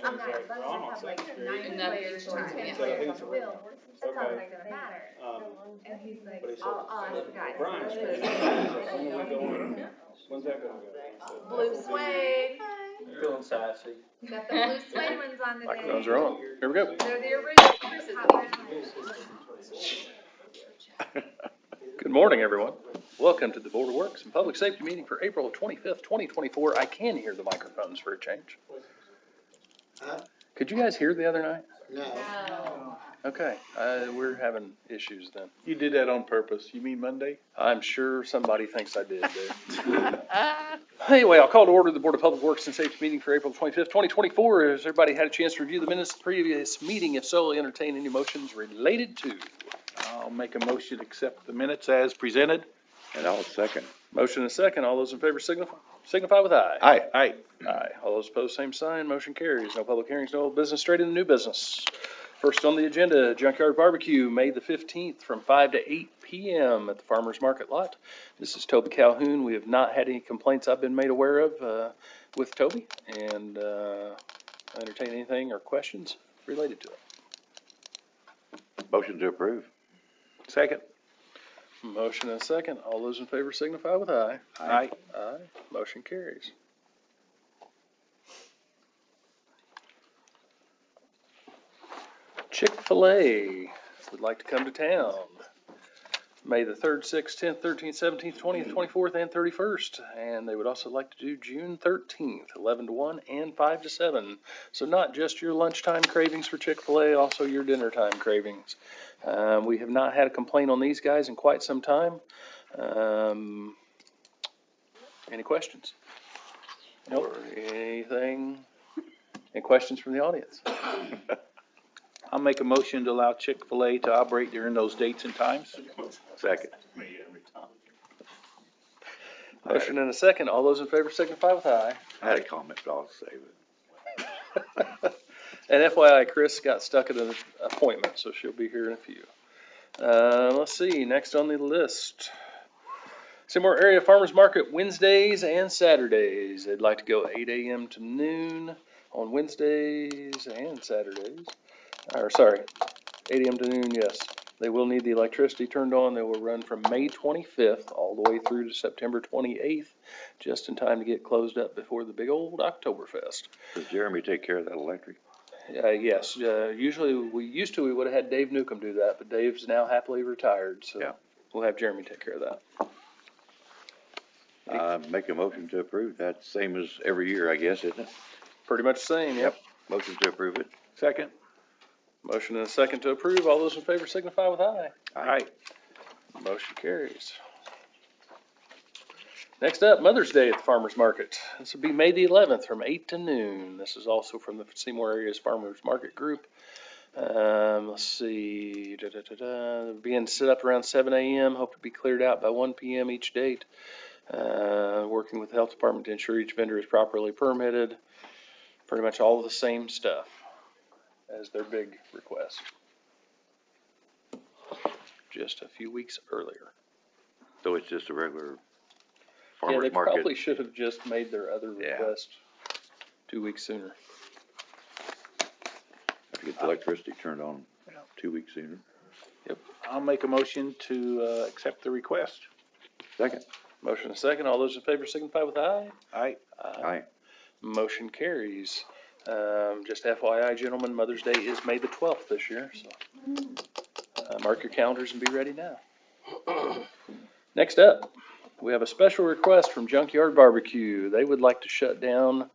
I'm not, but I have like 9 players trying to get players on the field. That's not gonna matter. And he's like, I'll ask the guys. When's that gonna go? Blue suede. Feeling sassy. Got the blue suede ones on today. Microphones are on. Here we go. They're the original Hot Wheels. Good morning, everyone. Welcome to the Board of Works and Public Safety meeting for April 25th, 2024. I can hear the microphones for a change. Could you guys hear the other night? No. Okay, we're having issues then. You did that on purpose. You mean Monday? I'm sure somebody thinks I did. Anyway, I'll call to order the Board of Public Works and Safety meeting for April 25th, 2024. Has everybody had a chance to review the minutes of the previous meeting? If so, entertain any motions related to. I'll make a motion to accept the minutes as presented. And I'll second. Motion and a second. All those in favor signify with aye. Aye. Aye. Aye. All those opposed, same sign. Motion carries. No public hearings, no old business, straight into new business. First on the agenda, Junkyard Barbecue, May the 15th from 5 to 8 p.m. at the Farmers Market Lot. This is Toby Calhoun. We have not had any complaints I've been made aware of with Toby, and entertain anything or questions related to it. Motion to approve. Second. Motion and a second. All those in favor signify with aye. Aye. Aye. Motion carries. Chick-fil-A would like to come to town May the 3rd, 6th, 10th, 13th, 17th, 20th, 24th, and 31st. And they would also like to do June 13th, 11 to 1 and 5 to 7. So not just your lunchtime cravings for Chick-fil-A, also your dinner time cravings. We have not had a complaint on these guys in quite some time. Any questions? Nope. Anything? Any questions from the audience? I'll make a motion to allow Chick-fil-A to operate during those dates and times. Second. Motion and a second. All those in favor signify with aye. I had a comment, but I'll save it. And FYI, Chris got stuck at an appointment, so she'll be here in a few. Let's see, next on the list. Seymour Area Farmers Market Wednesdays and Saturdays. They'd like to go 8 a.m. to noon on Wednesdays and Saturdays. 8 a.m. to noon, yes. They will need the electricity turned on. They will run from May 25th all the way through to September 28th, just in time to get closed up before the big old Oktoberfest. Does Jeremy take care of that electric? Yes, usually we would have had Dave Newcomb do that, but Dave's now happily retired, so Yeah. we'll have Jeremy take care of that. Make a motion to approve. That's same as every year, I guess, isn't it? Pretty much the same, yep. Motion to approve it. Second. Motion and a second to approve. All those in favor signify with aye. Aye. Motion carries. Next up, Mother's Day at the Farmers Market. This will be May the 11th from 8 to noon. This is also from the Seymour Area's Farmers Market Group. Let's see. Being set up around 7 a.m. Hope to be cleared out by 1 p.m. each date. Working with the health department to ensure each vendor is properly permitted. Pretty much all of the same stuff as their big request. Just a few weeks earlier. So it's just a regular Yeah, farmer's they market. probably should have just made their other Yeah. request 2 weeks sooner. Have to get the electricity turned on 2 weeks sooner. I'll make a motion to accept the request. Second. Motion and second. All those in favor signify with aye. Aye. Aye. Motion carries. Just FYI, gentlemen, Mother's Day is May the 12th this year, so mark your calendars and be ready now. Next up, we have a special request from Junkyard Barbecue. They would like to shut down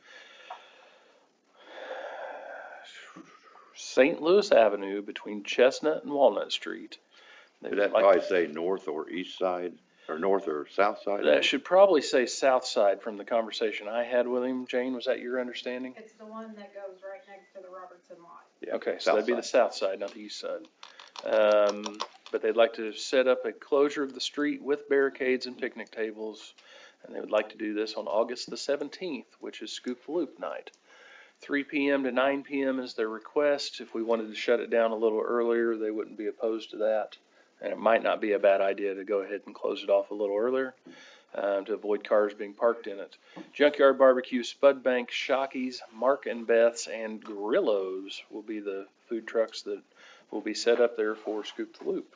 St. Louis Avenue between Chestnut and Walnut Street. They Would would that like probably say north or east side, or north or south side? That should probably say south side from the conversation I had with him. Jane, was that your understanding? It's the one that goes right next to the Robertson lot. Yeah, Okay, so south that'd be the south side, not the east side. But they'd like to set up a closure of the street with barricades and picnic tables. And they would like to do this on August the 17th, which is Scoop the Loop night. 3 p.m. to 9 p.m. is their request. If we wanted to shut it down a little earlier, they wouldn't be opposed to that. And it might not be a bad idea to go ahead and close it off a little earlier. to avoid cars being parked in it. Junkyard Barbecue, Spud Bank, Shockies, Mark and Beth's, and Grillos will be the food trucks that will be set up there for Scoop the Loop.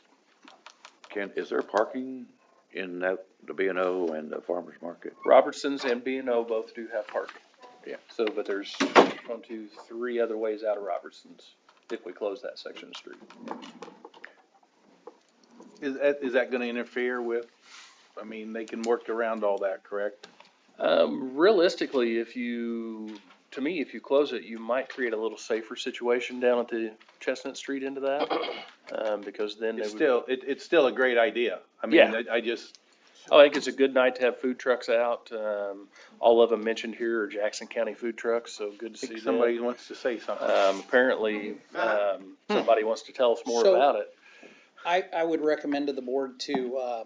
Is there parking in that, the B and O and the farmer's market? Robertson's and B&O both do have parking. Yeah. So, but there's 1, 2, 3 other ways out of Robertson's if we close that section of the street. Is that gonna interfere with, I mean, they can work around all that, correct? Realistically, if you close it, you might create a little safer situation down at the Chestnut Street end of that, because then they would. It's still a great idea. I mean, Yeah. I just, I think it's a good night to have food trucks out. All of them mentioned here are Jackson County food trucks, so good to see them. somebody wants to say something. Apparently, somebody wants to tell us more So- about it. I would recommend to the board to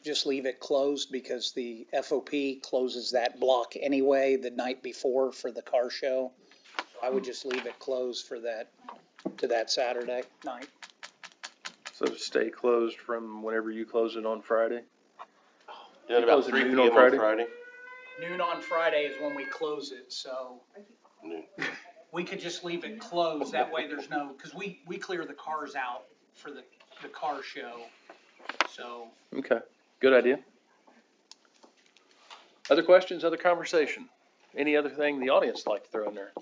just leave it closed because the FOP closes that block anyway the night before for the car show. I would just leave it closed for that, to that Saturday night. So stay closed from whenever you close it on Friday? Yeah, You about close at 3 noon p.m. on Friday? on Friday. Noon on Friday is when we close it, so Noon. we could just leave it closed. That way there's no, because we clear the cars out for the car show, so. Okay, good idea. Other questions, other conversation? Any other thing the audience would like to throw in there?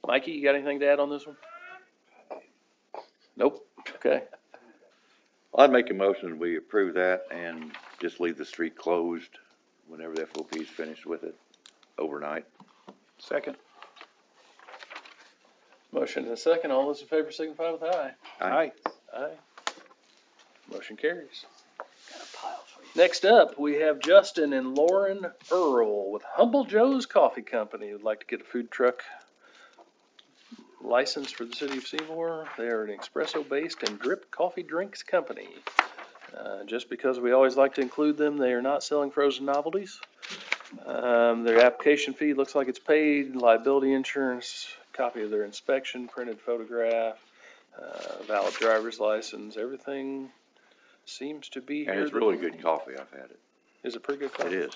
Mikey, you got anything to add on this one? Nope, okay. I'd make a motion, we approve that and just leave the street closed whenever the FOP is finished with it overnight. Second. Motion and a second, all those in favor signify with aye. Aye. Aye. Motion carries. Next up, we have Justin and Lauren Earl with Humble Joe's Coffee Company who'd like to get a food truck license for the city of Seymour. They are an espresso-based and drip coffee drinks company. Just because we always like to include them, they are not selling frozen novelties. Their application fee looks like it's paid, liability insurance, copy of their inspection, printed photograph, valid driver's license, everything seems to be here. And it's really good coffee, I've had it. Is it pretty good coffee? It is.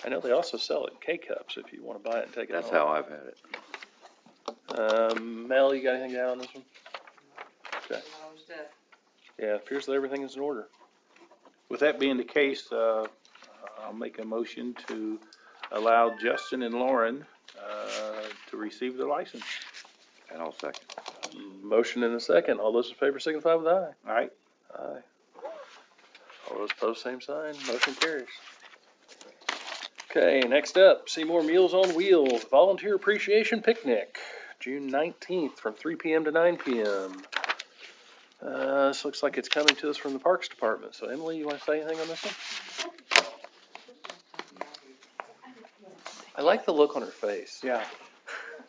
I know they also sell it in K-Cups if you want to buy it and take it That's home. how I've had it. Mel, you got anything to add on this one? Okay. Yeah, it appears that everything is in order. With that being the case, I'll make a motion to allow Justin and Lauren, to receive their license. And I'll second. Motion in a second. All those in favor signify with aye. All right? Aye. All those opposed, same sign. Motion carries. Okay, next up, Seymour Meals on Wheels Volunteer Appreciation Picnic, June 19th from 3 p.m. to 9 p.m. This looks like it's coming to us from the Parks Department. So Emily, you want to say anything on this one? I like the look on her face. Yeah.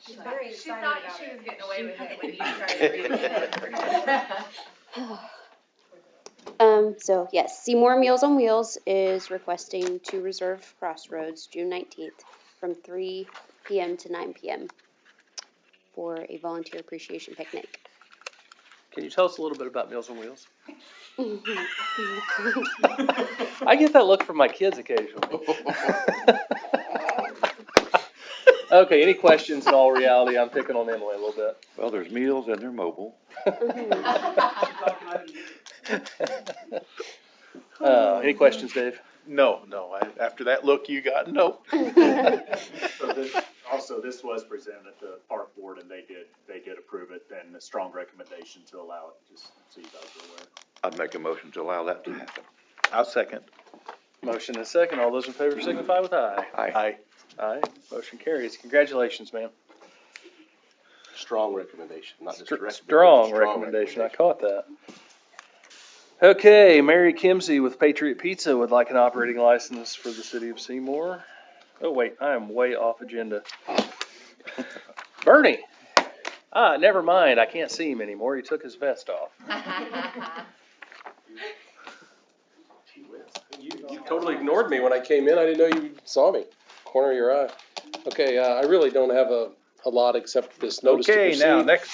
She's very She excited thought about she it. was getting away with it when you started reading it. So yes, Seymour Meals on Wheels is requesting to reserve Crossroads June 19th from 3 p.m. to 9 p.m. for a volunteer appreciation picnic. Can you tell us a little bit about Meals on Wheels? I get that look from my kids occasionally. Okay, any questions? In all reality, I'm picking on Emily a little bit. Well, there's meals and they're mobile. Any questions, Dave? No, after that look you got, no. So this was presented at the park board and they did approve it, and a strong recommendation to allow it, just so you guys are aware. I'd make a motion to allow that to happen. I'll second. Motion and a second. All those in favor signify with aye. Aye. Aye. Motion carries. Congratulations, ma'am. Strong recommendation, not just recommendation. Strong recommendation. I caught that. Okay, Mary Kimsey with Patriot Pizza would like an operating license for the city of Seymour. Oh, wait, I am way off agenda. Bernie. Never mind. I can't see him anymore. He took his vest off. You totally ignored me when I came in. I didn't know you saw me. Corner of your eye. Okay, I really don't have a lot except this notice to Okay, proceed. now, next.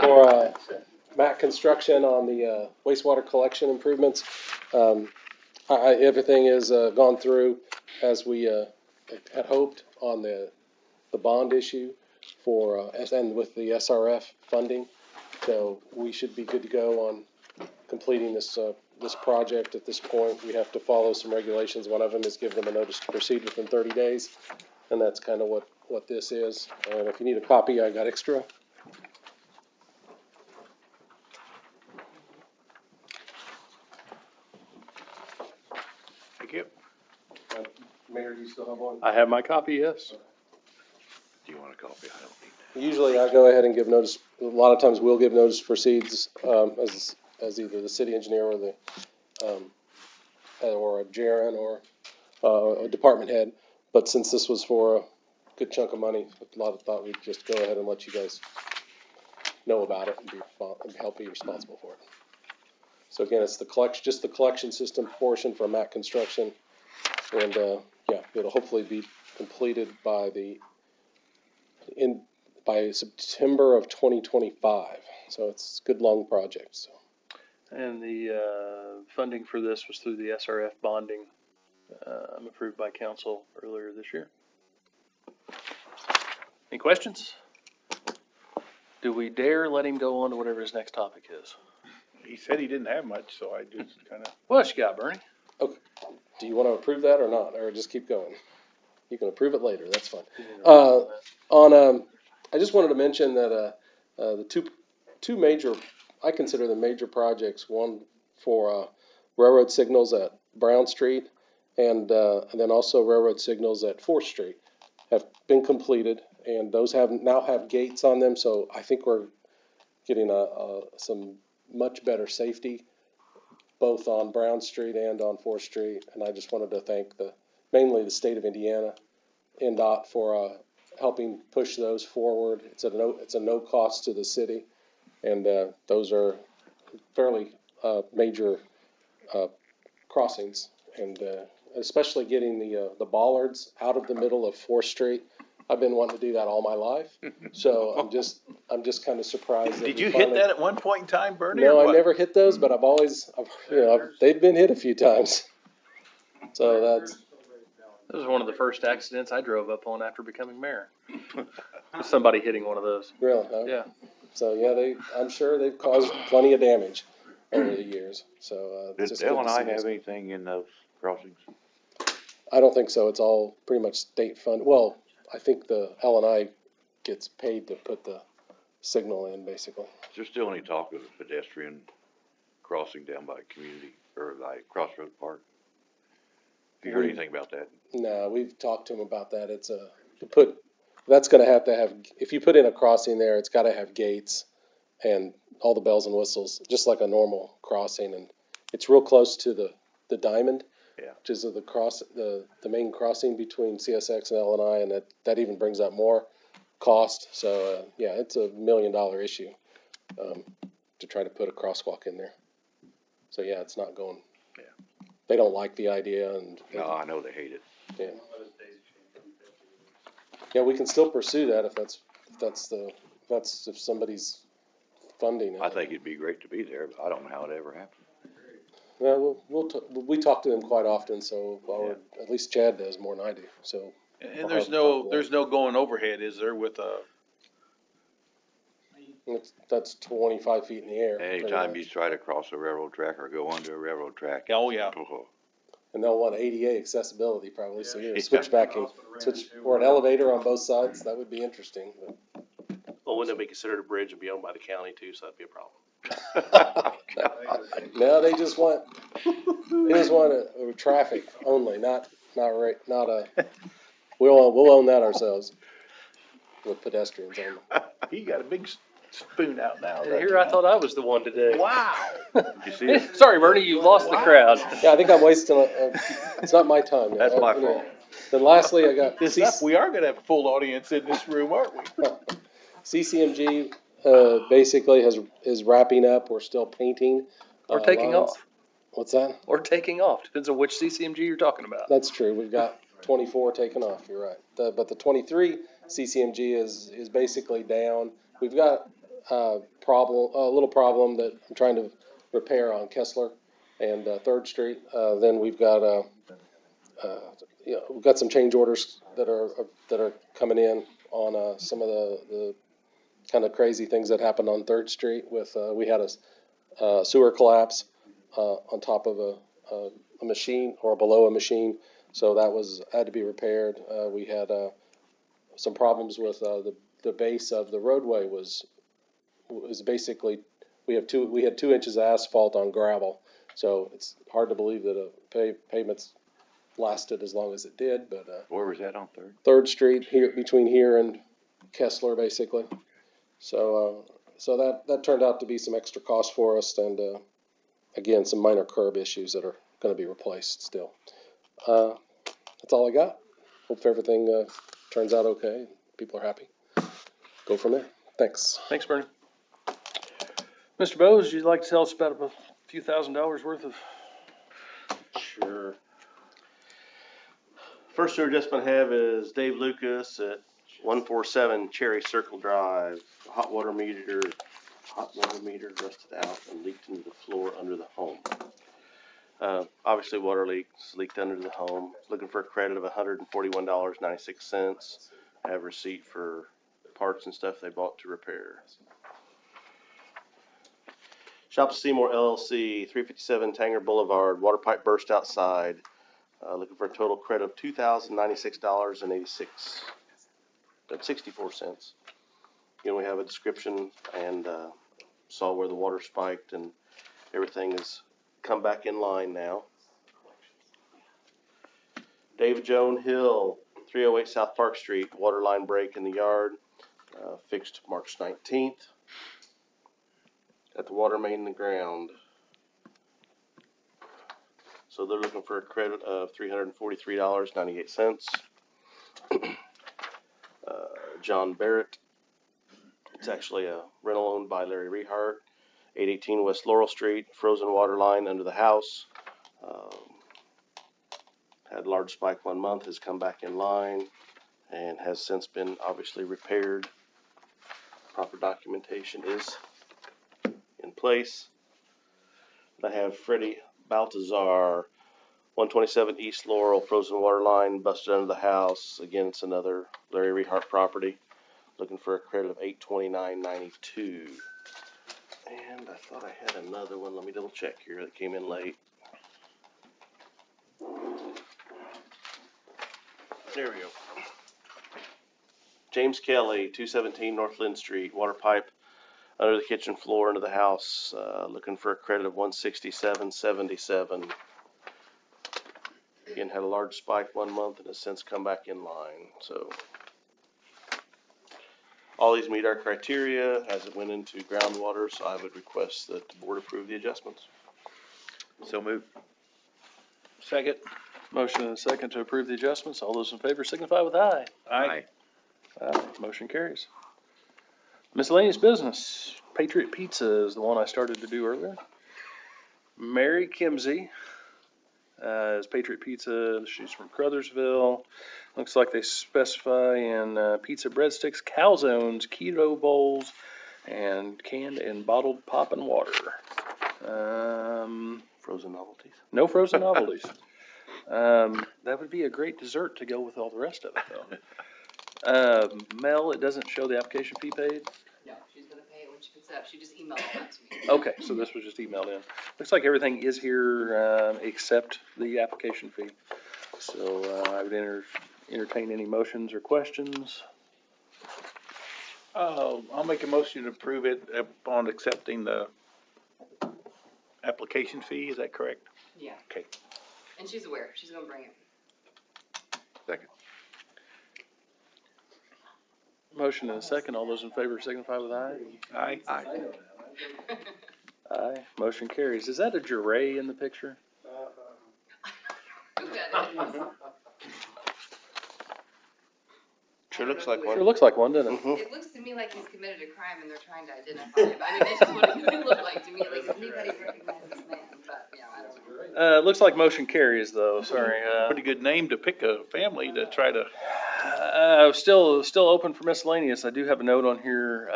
For Matt Construction on the wastewater collection improvements. everything is, gone through as we, had hoped on the bond issue for, and with the SRF funding. So we should be good to go on completing this project at this point. We have to follow some regulations. One of them is give them a notice to proceed within 30 days. And that's kind of what this is. And if you need a copy, I got extra. Thank you. Mayor, do you still have one? I have my copy, yes. Do you want a copy? I don't need Usually I go ahead and give notice. A lot of times we'll give notice to proceeds, as either the city engineer or the, or a Jaren or, a department head. But since this was for a good chunk of money, a lot of thought we'd just go ahead and let you guys know about it and help be responsible for it. So again, it's the collection, just the collection system portion for Mac Construction. And, yeah, it'll hopefully be completed by September of 2025. So it's a good long project, so. And the funding for this was through the SRF bonding, approved by council earlier this year. Any questions? Do we dare let him go on to whatever his next topic is? He said he didn't have much, so I just kinda. What else you got, Bernie? Okay. Do you want to approve that or not, or just keep going? You can approve it later, that's fine. I just wanted to mention that, the two major, I consider them major projects, one for, railroad signals at Brown Street and then also railroad signals at 4th Street have been completed, and those now have gates on them, so I think we're getting some much better safety both on Brown Street and on 4th Street. And I just wanted to thank mainly the state of Indiana, NDOT, for helping push those forward. It's a no cost to the city, and those are fairly major crossings, and especially getting the bollards out of the middle of 4th Street. I've been wanting to do that all my life, so I'm just kind of surprised. Did you hit that at one point in time, Bernie? No, I never hit those, but they've been hit a few times. So that was one of the first accidents I drove up on after becoming mayor. Somebody hitting one of those. Really? Huh? Yeah. So yeah, I'm sure they've caused plenty of damage over the years. So Did L&I have anything in those crossings? I don't think so. It's all pretty much state funded. Well, I think the L&I gets paid to put the signal in, basically. Is there still any talk of a pedestrian crossing down by community or like Crossroad Park? Have you heard anything about that? No, we've talked to them about that. That's going to have, if you put in a crossing there, it's got to have gates and all the bells and whistles, just like a normal crossing. And it's real close to the diamond. Yeah. Which is the main crossing between CSX and L&I, and that even brings up more cost. So yeah, it's $1 million issue to try to put a crosswalk in there. So yeah, it's not going. Yeah. They don't like the idea, and no, I know they hate it. Yeah. Yeah, we can still pursue that if somebody's funding it. I think it'd be great to be there, but I don't know how it ever happened. Well, we talk to them quite often, so at least Chad does more than I do. So. And there's no going overhead, is there, with a? That's 25 feet in the air. Anytime you try to cross a railroad track or go under a railroad track. Oh, yeah. And they'll want ADA accessibility probably, so you're switchbacking, or an elevator on both sides. That would be interesting. Well, wouldn't it be considered a bridge and be owned by the county too, so that'd be a problem. No, they just want a traffic only, not a, we'll own that ourselves with pedestrians only. He got a big spoon out now. Here I thought I was the one today. Wow. You see it? Sorry, Bernie, you lost the crowd. Yeah, I think I'm wasting, it's not my time now. That's my fault. Then lastly, I got. We are gonna have a full audience in this room, aren't we? CCMG, basically is wrapping up. We're still painting. Or taking lines. off. What's that? Or taking off. Depends on which CCMG you're talking about. That's true. We've got 24 taken off. You're right. But the 23 CCMG is basically down. We've got a little problem that I'm trying to repair on Kessler. and Third Street. Then we've got, we've got some change orders that are coming in on some of the kind of crazy things that happened on Third Street with, we had a sewer collapse on top of a machine or below a machine. So that had to be repaired. We had some problems with the base of the roadway was basically, we had 2 inches of asphalt on gravel. So it's hard to believe that pavement's lasted as long as it did, but Where was that on Third? Third Street here, between here and Kessler, basically. So that turned out to be some extra cost for us, and again, some minor curb issues that are going to be replaced still. That's all I got. Hope everything turns out okay. People are happy. Go from there. Thanks. Thanks, Bernie. Mr. Bose, would you like to tell us about a few $1,000s worth of? Sure. First sewer adjustment I have is Dave Lucas at 147 Cherry Circle Drive. Hot water meter rusted out and leaked into the floor under the home. Obviously water leaked under the home. Looking for a credit of $141.96. I have a receipt for parts and stuff they bought to repair. Shops Seymour LLC, 357 Tanger Boulevard, water pipe burst outside. Looking for a total credit of $2,096.64. Again, we have a description and saw where the water spiked, and everything has come back in line now. David Joan Hill, 308 South Park Street, water line break in the yard, fixed March 19th. At the water main in the ground. So they're looking for a credit of $343.98. John Barrett. It's actually a rental owned by Larry Rehart. 818 West Laurel Street, frozen water line under the house. Had a large spike 1 month, has come back in line, and has since been obviously repaired. Proper documentation is in place. I have Freddie Baltazar, 127 East Laurel, frozen water line busted under the house. Again, it's another Larry Rehart property. Looking for a credit of $829.92. And I thought I had another one. Let me double check here that came in late. There we go. James Kelly, 217 North Lynn Street, water pipe under the kitchen floor into the house, looking for a credit of $167.77. Again, had a large spike 1 month and has since come back in line. So all these meet our criteria as it went into groundwater, so I would request that the board approve the adjustments. So moved. Second. Motion and a second to approve the adjustments. All those in favor signify with aye. Aye. Aye. Motion carries. Miscellaneous business. Patriot Pizza is the one I started to do earlier. Mary Kimsey is Patriot Pizza. She's from Crothersville. Looks like they specify in pizza breadsticks, calzones, keto bowls, and canned and bottled poppin' water. Frozen novelties. No frozen novelties. That would be a great dessert to go with all the rest of it, though. Mel, it doesn't show the application fee paid? No, she's gonna pay it when she picks it up. She just emailed all that to me. Okay, so this was just emailed in. Looks like everything is here except the application fee. So I would entertain any motions or questions. I'll make a motion to approve it upon accepting the application fee. Is that correct? Yeah, Okay. and she's aware. She's gonna bring it. Second. Motion and a second. All those in favor signify with aye. Aye. Aye. Aye. Motion carries. Is that a Juray in the picture? Who got it? Sure looks like Sure one. looks like one, doesn't it? It looks to me like he's committed a crime and they're trying to identify him. I mean, that's just what it could look like to me. Like, does anybody recognize this man? But, yeah, I don't know. Looks like motion carries, though. Sorry. Pretty good name to pick a family to try to. Still open for miscellaneous. I do have a note on here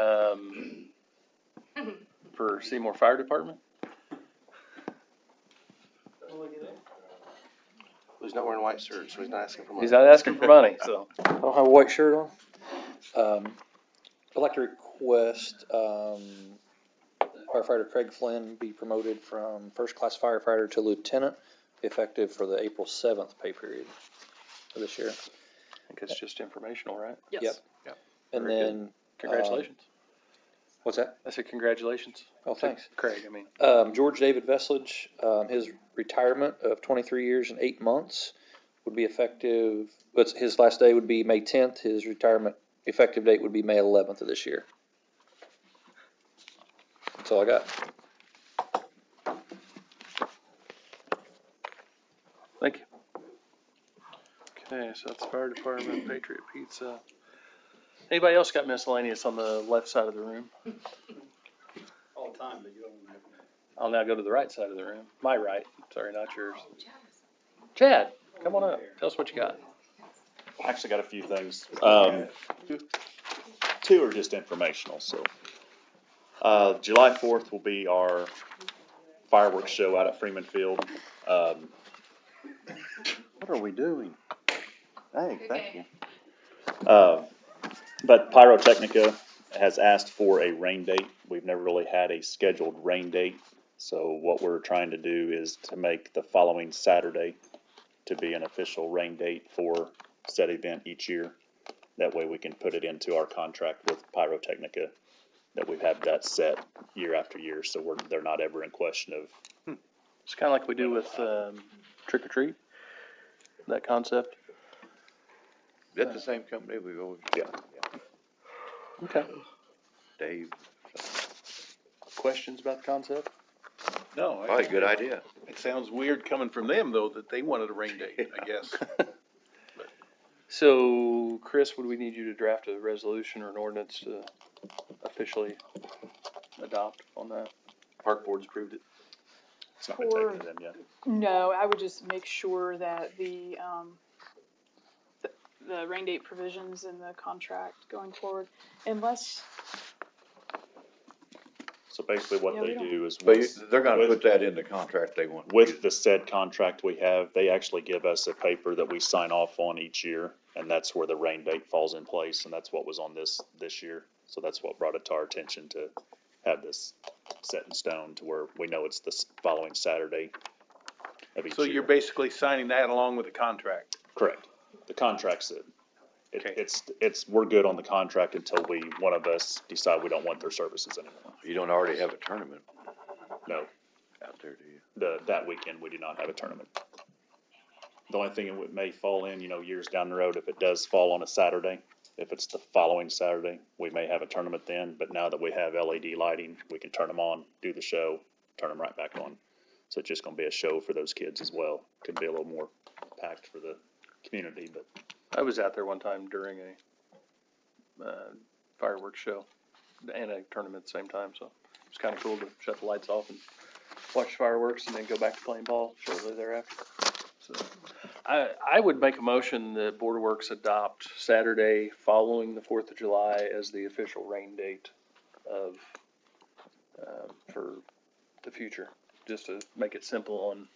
for Seymour Fire Department. he's not wearing a white shirt, so he's not asking for money. He's not asking for money, so. I don't have a white shirt on. I'd like to request, firefighter Craig Flynn be promoted from first class firefighter to lieutenant, effective for the April 7th pay period of this year. I think it's just informational, right? Yep. Yep. And Very then. Congratulations. What's that? I said congratulations. Oh, thanks. Craig, I mean. George David Veslige, his retirement of 23 years and 8 months would be effective, but his last day would be May 10th. His retirement effective date would be May 11th of this year. That's all I got. Thank you. Okay, so that's fire department, Patriot Pizza. Anybody else got miscellaneous on the left side of the room? All the time, but you don't have. I'll now go to the right side of the room. My right, sorry, not yours. Chad, come on up. Tell us what you got. I actually got a few things. Two are just informational, so. July 4th will be our fireworks show out at Freeman Field. What are we doing? Hey, thank you. But Pyrotechnica has asked for a rain date. We've never really had a scheduled rain date. So what we're trying to do is to make the following Saturday to be an official rain date for said event each year. That way we can put it into our contract with Pyrotechnica, that we've had that set year after year. So they're not ever in question of. It's kind of like we do with Trick or Treat, that concept. Is that the same company we've always? Yeah. Okay. Dave. Questions about the concept? No. Probably a good idea. It sounds weird coming from them, though, that they wanted a rain date, I guess. So, Chris, would we need you to draft a resolution or an ordinance to officially adopt on that? Park Board's approved it. It's not been taken to them yet. No, I would just make sure that the rain date provisions in the contract going forward, unless. So basically what they do is. But they're gonna put that in the contract they want. With the said contract we have, they actually give us a paper that we sign off on each year, and that's where the rain date falls in place, and that's what was on this year. So that's what brought it to our attention to have this set in stone to where we know it's the following Saturday of each So year. you're basically signing that along with the contract? Correct. The contract's it. Okay. We're good on the contract until one of us decide we don't want their services anymore. You don't already have a tournament No, out there, do you? that weekend, we do not have a tournament. The only thing it may fall in, years down the road, if it does fall on a Saturday, if it's the following Saturday, we may have a tournament then, but now that we have LED lighting, we can turn them on, do the show, turn them right back on. So it's just gonna be a show for those kids as well. Could be a little more packed for the community, but. I was out there one time during a fireworks show and a tournament at the same time, so it was kind of cool to shut the lights off and watch fireworks and then go back to playing ball shortly thereafter. So I would make a motion that Board of Works adopt Saturday following the 4th of July as the official rain date of for the future, just to make it simple on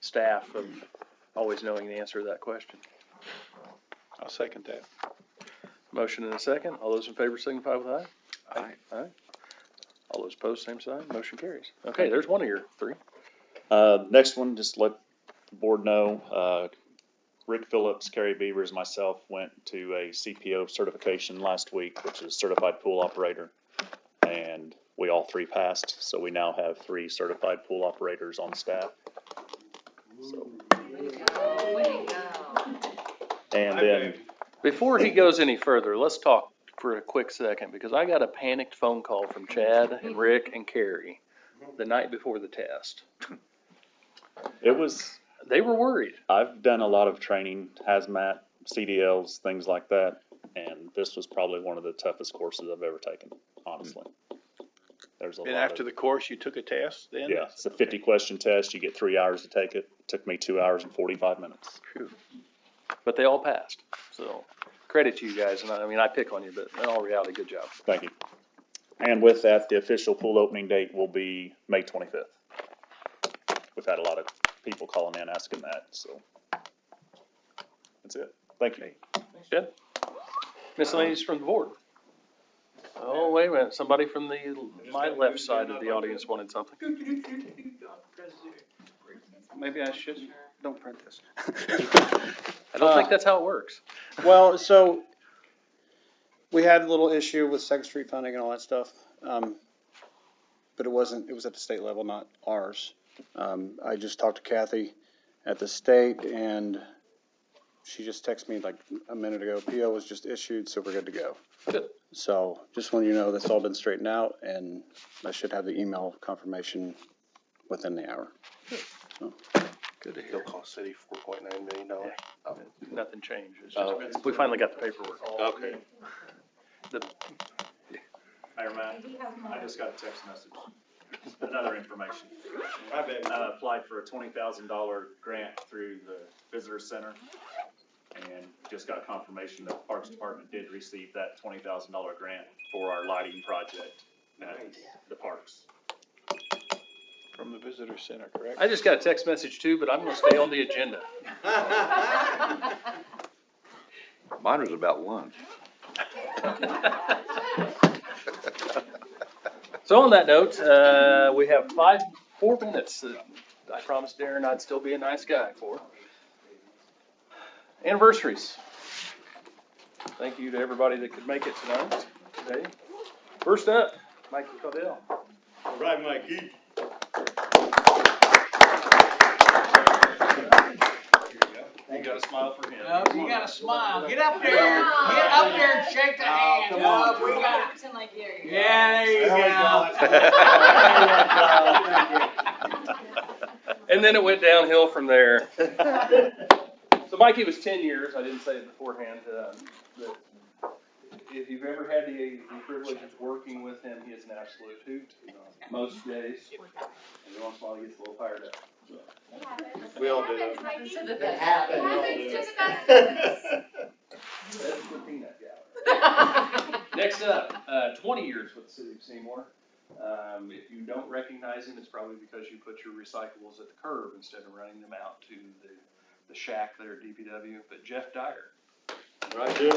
staff of always knowing the answer to that question. I'll second that. Motion and a second. All those in favor signify with aye. Aye. Aye. All those opposed, same sign. Motion carries. Okay, there's one of your three. Next one, just let the board know, Rick Phillips, Kerry Beavers, myself went to a CPO certification last week, which is Certified Pool Operator. And we all three passed, so we now have 3 certified pool operators on staff. So. Way to go, way to go. And then, Before he goes any further, let's talk for a quick second, because I got a panicked phone call from Chad and Rick and Carrie the night before the test. They were worried. I've done a lot of training, hazmat, CDLs, things like that, and this was probably one of the toughest courses I've ever taken, honestly. There's a And lot after the course, you took a test then? Yeah, it's a 50-question test. You get 3 hours to take it. Took me 2 hours and 45 minutes. Phew. But they all passed, so credit to you guys, and I pick on you, but in all reality, good job. Thank you. And with that, the official pool opening date will be May 25th. We've had a lot of people calling in asking that, so. That's it. Thank you. Thanks, Jed. Miscellaneous from the board. Oh, wait a minute, somebody from my left side of the audience wanted something. Maybe I should, don't print this. I don't think that's how it works. Well, so we had a little issue with Second Street funding and all that stuff. But it was at the state level, not ours. I just talked to Kathy at the state and she just texted me like a minute ago, PO was just issued, so we're good to go. Good. So just want you to know that's all been straightened out and I should have the email confirmation within the hour. So. Good to It'll hear. cost city $4.9 million. Oh, nothing changed. It's Oh, just, okay. we finally got the paperwork. Okay. Hi, Matt. I just got a text message. Another information. I applied for a $20,000 grant through the visitor center and just got confirmation that the Parks Department did receive that $20,000 grant for our lighting project at the parks. From the visitor center, correct? I just got a text message too, but I'm gonna stay on the agenda. Mine was about lunch. So on that note, we have 4 minutes that I promised Darren I'd still be a nice guy for. Anniversaries. Thank you to everybody that could make it today. First up, Mikey Caudell. All right, Mikey. You got a smile for him. No, you gotta smile. Get up there. Get up there and shake the hand. come on. We got. Pretend like you. Yeah, there you go. And then it went downhill from there. So Mikey was 10 years, I didn't say it beforehand, that if you've ever had the privilege of working with him, he is an absolute hoot most days. And once in a while he gets a little fired up. So. We all do that. It happened. That's the peanut gallery. Next up, 20 years with the city of Seymour. If you don't recognize him, it's probably because you put your recyclables at the curb instead of running them out to the shack there at DPW. But Jeff Dyer. Right, Jeff.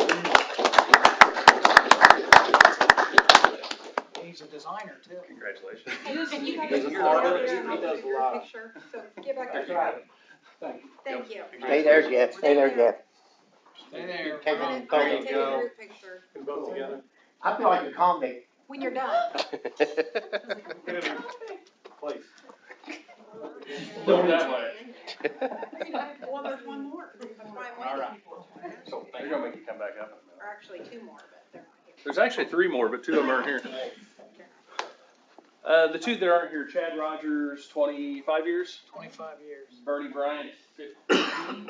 He's a designer too. Congratulations. He does a lot. Picture, so give back That's your. right. Thank you. Thank you. Stay there, Jeff. Stay there, Jeff. Stay there. There you go. Picture Put them both together. I feel like a convict. when you're done. Please. Look that way. Well, there's one more. All right. So they're gonna make you come back up in a minute. Or actually two more, but they're not here. There's actually 3 more, but 2 of them aren't here. The 2 that aren't here, Chad Rogers, 25 years. 25 years. Bernie Bryant, 15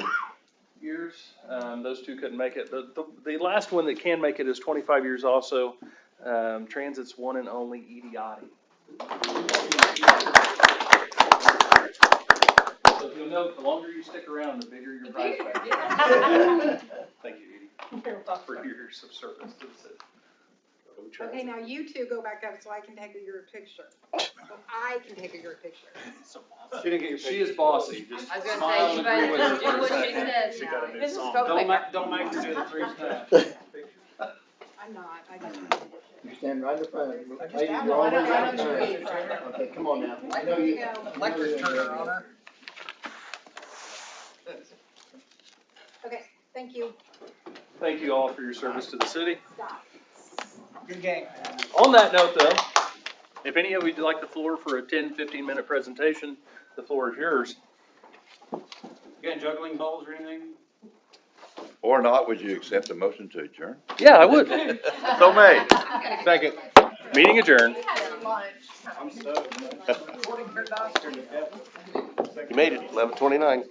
years. Those 2 couldn't make it. The last one that can make it is 25 years also. Transit's one and only Edie Oddie. So you'll note, the longer you stick around, the bigger your prize bag. Thank you, Edie, for your years of service to the city. Okay, now you two go back up so I can take your picture. So I can take your picture. She didn't get your picture. She is bossy, just I was gonna smile say, and agree with her do for a what she second. said. She got a new This is song. folk Don't make her do the 3 steps. I'm not, I got you. You stand right in front of me. I just have one. I don't know who you are. Okay, come on now. I know There you. you go. Electric turner on her. Okay, thank you. Thank you all for your service to the city. Stop. Good game. On that note though, if any of you would like the floor for a 10-15 minute presentation, the floor is yours. You got juggling balls or anything? Or not, would you accept a motion to adjourn? Yeah, I would. So made. Second. Meeting adjourned. I'm so. You made it, 11:29.